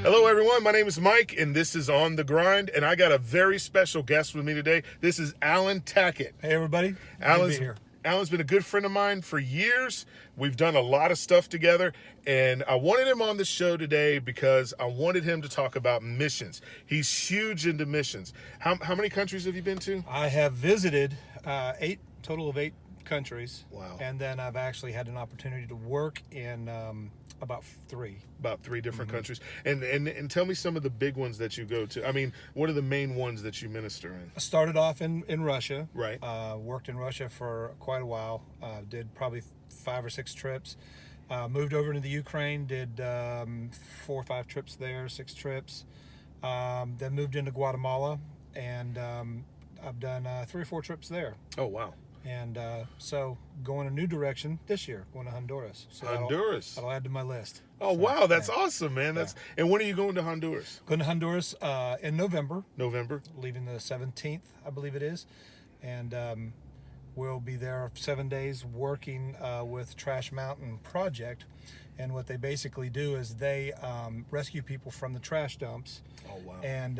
Hello, everyone. My name is Mike, and this is On the Grind. And I got a very special guest with me today. This is Alan Tackett. Hey, everybody. Good Alan's, to be here. Alan's been a good friend of mine for years. We've done a lot of stuff together, and I wanted him on the show today because I wanted him to talk about missions. He's huge into missions. How many countries have you been to? I have visited total of eight countries. Wow. And then I've actually had an opportunity to work in about three. About three different countries. And tell me some of the big ones that you go to. I mean, what are the main ones that you minister in? I started off in Russia. Right. Worked in Russia for quite a while. Did probably 5 or 6 trips. Moved over to the Ukraine. Did 4 or 5 trips there, 6 trips. Then moved into Guatemala, and I've done 3 or 4 trips there. Oh, wow. And so going a new direction this year, going to Honduras. So Honduras. That'll add to my list. Oh, So, wow. That's yeah. awesome, man. And when are you going to Honduras? Going to Honduras in November, November? leaving the 17th, I believe it is. And we'll be there 7 days working with Trash Mountain Project. And what they basically do is they rescue people from the trash dumps. Oh, wow. And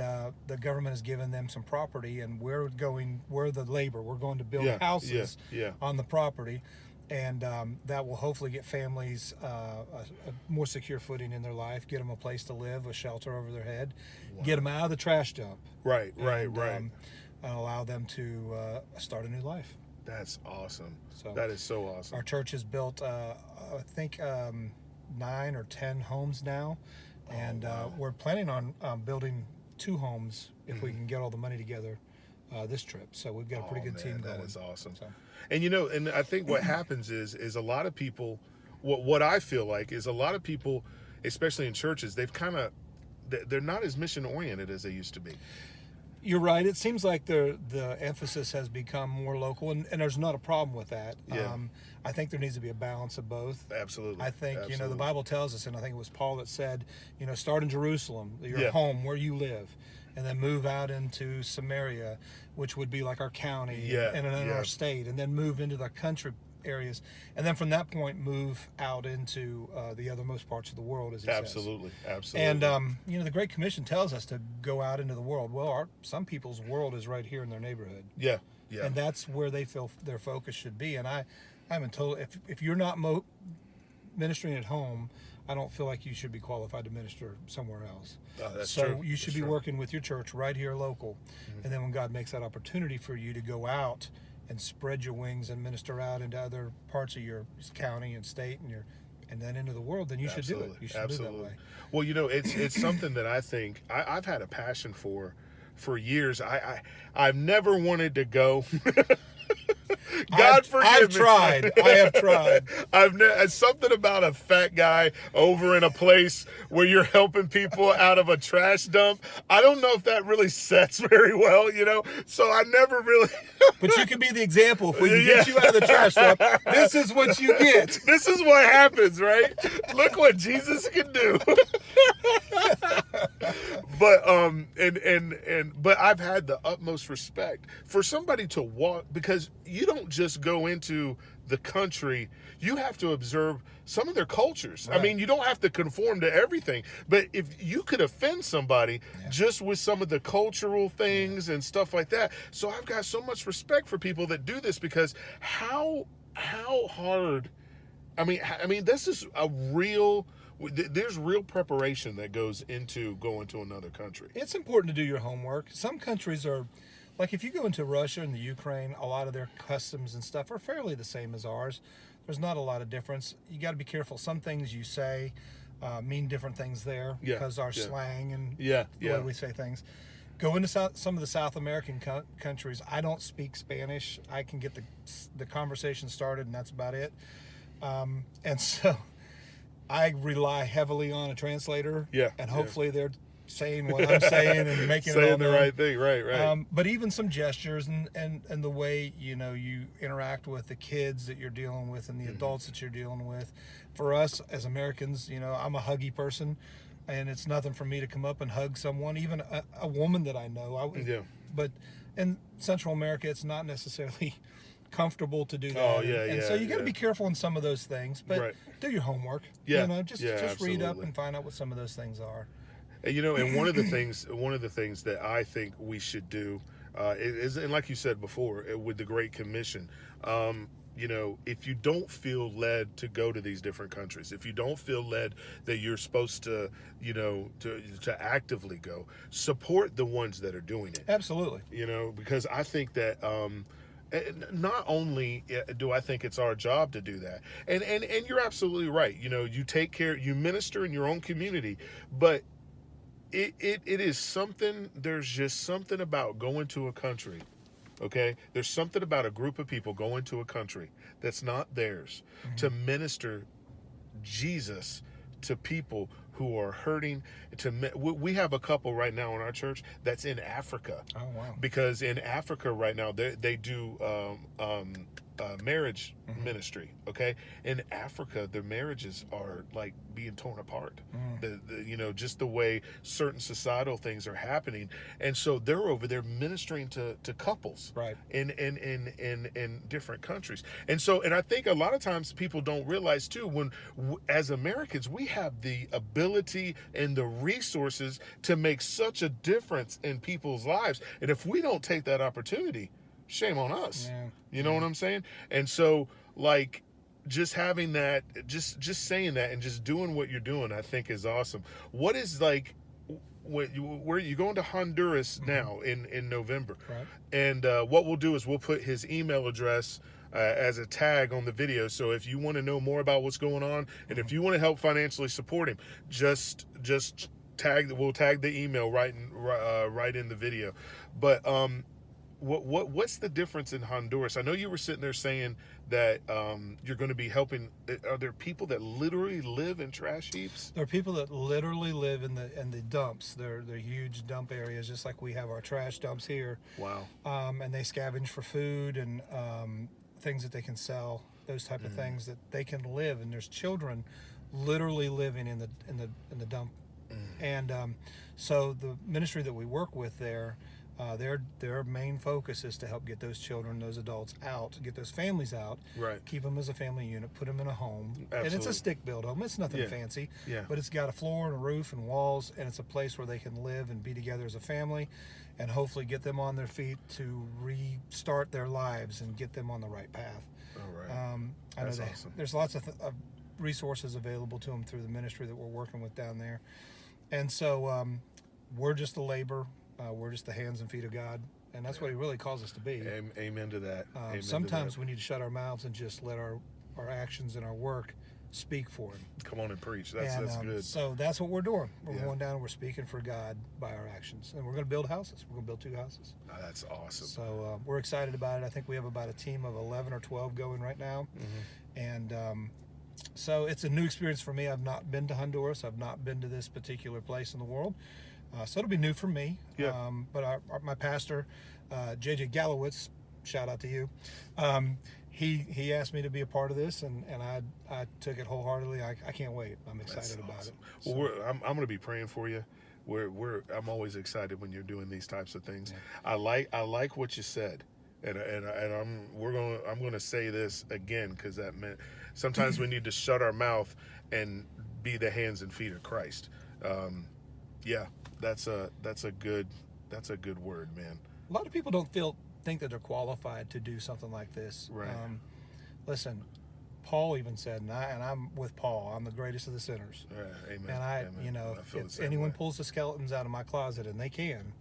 the government has given them some property, and we're the labor. We're going to build houses on the property, and that will hopefully get families a more secure footing in their life, get them a place to live, a shelter over their head, get them out of the trash dump. Right. And allow them to start a new life. That's awesome. So that is so awesome. Our church has built, I think, 9 or 10 homes now. And wow. we're planning on building 2 homes if we can get all the money together this trip. So we've got a pretty good team going. That is awesome. So. And I think what happens is a lot of people, what I feel like is a lot of people, especially in churches, they're not as mission oriented as they used to be. You're right. It seems like the emphasis has become more local, and there's not a problem with that. Yeah. I think there needs to be a balance of both. Absolutely. I think, Absolutely. the Bible tells us, and I think it was Paul that said, start in Jerusalem, your home, where you live, and then move out into Samaria, which would be like our county and in our state, and then move into the country areas, and then from that point move out into the othermost parts of the world, as he says. Absolutely. And the Great Commission tells us to go out into the world. Well, some people's world is right here in their neighborhood. Yeah. And that's where they feel their focus should be. And I'm told if you're not ministering at home, I don't feel like you should be qualified to minister somewhere else. That's so true. You should be working with your church right here local. And then when God makes that opportunity for you to go out and spread your wings and minister out into other parts of your county and state and then into the world, then you should do it. You should do that way. Well, it's something that I think I've had a passion for years. I've never wanted to go. God forgive me. I have tried. It's something about a fat guy over in a place where you're helping people out of a trash dump. I don't know if that really sets very well, So I never really. But you can be the example. If we can get you out of the trash dump, this is what you get. This is what happens, right? Look what Jesus can do. But but I've had the utmost respect for somebody to walk, because you don't just go into the country, you have to observe some of their cultures. Right. I mean, you don't have to conform to everything, but if you could offend somebody just with some of the cultural things and stuff like that. So I've got so much respect for people that do this, because how hard, I mean, this is there's real preparation that goes into going to another country. It's important to do your homework. Some countries are, like if you go into Russia and the Ukraine, a lot of their customs and stuff are fairly the same as ours. There's not a lot of difference. You got to be careful. Some things you say mean different things there because our slang and the way we say things. Go into some of the South American countries. I don't speak Spanish. I can get the conversation started, and that's about it. And so I rely heavily on a translator, and hopefully they're saying what I'm saying and making saying it all the right thing, right. But even some gestures and the way you interact with the kids that you're dealing with and the adults that you're dealing with. For us as Americans, I'm a huggy person, and it's nothing for me to come up and hug someone, even a woman that I know. But in Central America, it's not necessarily comfortable to do that. Oh, yeah, and so you got to be careful in some of those things, but do your homework. Yeah. Just read up and find out what some of those things are. And, and one of the things that I think we should do is, and like you said before, with the Great Commission, if you don't feel led to go to these different countries, if you don't feel led that you're supposed to, to actively go, support the ones that are doing it. Absolutely. Because I think that not only do I think it's our job to do that, and you're absolutely right. You take care, you minister in your own community, but it is something. There's just something about going to a country. Okay, there's something about a group of people going to a country that's not theirs to minister Jesus to people who are hurting. We have a couple right now in our church that's in Africa. Oh, wow. Because in Africa right now they do marriage ministry. Okay, in Africa their marriages are like being torn apart. Just the way certain societal things are happening, and so they're over there ministering to couples, right, in different countries. And I think a lot of times people don't realize too, when as Americans we have the ability and the resources to make such a difference in people's lives, and if we don't take that opportunity, shame on us. Yeah. You know what I'm saying? And so, like, just having that, just saying that, and just doing what you're doing, I think is awesome. What is, like, where you going to Honduras now in November? Right. And what we'll do is we'll put his email address as a tag on the video. So if you want to know more about what's going on, and if you want to help financially support him, just we'll tag the email right in the video. But what's the difference in Honduras? I know you were sitting there saying that you're going to be helping. Are there people that literally live in trash heaps? There are people that literally live in the dumps. They're huge dump areas, just like we have our trash dumps here. Wow. And they scavenge for food and things that they can sell, those type of things that they can live. And there's children literally living in the dump. And so the ministry that we work with there, their main focus is to help get those children, those adults out, get those families out, right, keep them as a family unit, put them in a home. Absolutely. And it's a stick-built home. It's nothing fancy, but it's got a floor and a roof and walls, and it's a place where they can live and be together as a family, and hopefully get them on their feet to restart their lives and get them on the right path. All right. I know awesome. There's lots of resources available to them through the ministry that we're working with down there. And so we're just the labor. We're just the hands and feet of God, and that's what He really calls us to be. Amen to that. Sometimes we need to shut our mouths and just let our actions and our work speak for Him. Come on and preach. That's good. So that's what we're doing. We're going down and we're speaking for God by our actions, and we're going to build houses. We're going to build 2 houses. Oh, that's awesome. So we're excited about it. I think we have about a team of 11 or 12 going right now, and so it's a new experience for me. I've not been to Honduras. I've not been to this particular place in the world. So it'll be new for me. Yeah. But my pastor, J.J. Gallowitz, shout out to you. He asked me to be a part of this, and I took it wholeheartedly. I can't wait. I'm excited about it. So. Well, I'm going to be praying for you. I'm always excited when you're doing these types of things. Yeah. I like what you said, and I'm going to say this again, because that meant sometimes we need to shut our mouth and be the hands and feet of Christ. Yeah. That's a good word, man. A lot of people don't think that they're qualified to do something like this. Right. Listen, Paul even said, and I'm with Paul, I'm the greatest of the sinners. Yeah, amen. And amen. If anyone pulls the skeletons out of my closet, and they can,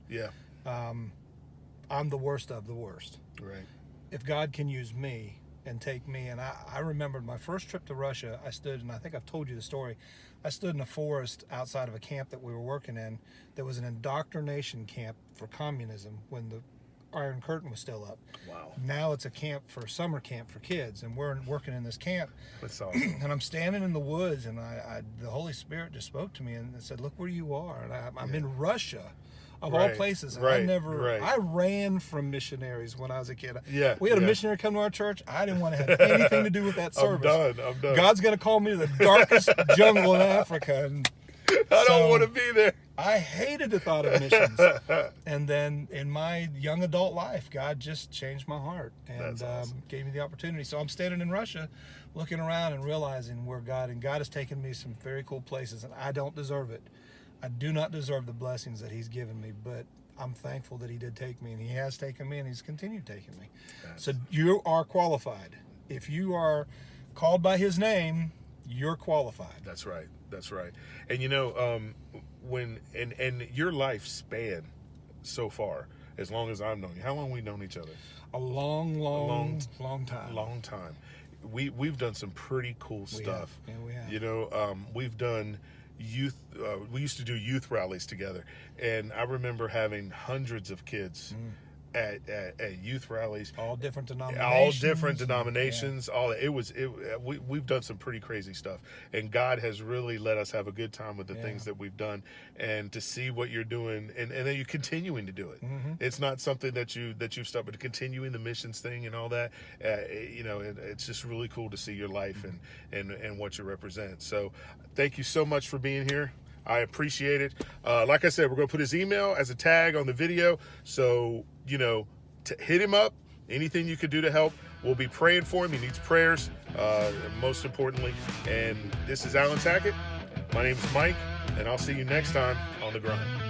I'm the worst of the worst. Right. If God can use me and take me, and I remembered my first trip to Russia, I stood, and I think I've told you the story, I stood in a forest outside of a camp that we were working in. There was an indoctrination camp for communism when the Iron Curtain was still up. Wow. Now it's a summer camp for kids, and we're working in this camp. That's awesome. And I'm standing in the woods, and the Holy Spirit just spoke to me and said, "Look where you are." And I'm in Russia. Of all places. I ran from missionaries when I was a kid. Yeah. We had a missionary come to our church. I didn't want to have anything to do with that service. I'm done. God's going to call me to the darkest jungle in Africa. And I don't want to be there. I hated the thought of missions. And then in my young adult life, God just changed my heart and gave me the opportunity. So I'm standing in Russia looking around and realizing where God has taken me some very cool places, and I don't deserve it. I do not deserve the blessings that he's given me, but I'm thankful that he did take me, and he has taken me, and he's continued taking me. Yes. So you are qualified. If you are called by his name, you're qualified. That's right. That's right. And you know, when and your life span so far, as long as I've known you, how long have we known each other? A long time. Long time. We've done some pretty cool stuff. Yeah, we have. You know, we've done youth. We used to do youth rallies together, and I remember having hundreds of kids at youth rallies. All different denominations. All different denominations. We've done some pretty crazy stuff, and God has really let us have a good time with the things that we've done, and to see what you're doing, and then you're continuing to do it. It's not something that you've stopped, but continuing the missions thing and all that. You know, it's just really cool to see your life and what you represent. So, thank you so much for being here. I appreciate it. Like I said, we're going to put his email as a tag on the video. So, you know, hit him up. Anything you could do to help. We'll be praying for him. He needs prayers, most importantly. And this is Alan Tackett. My name is Mike, and I'll see you next time on The Grind.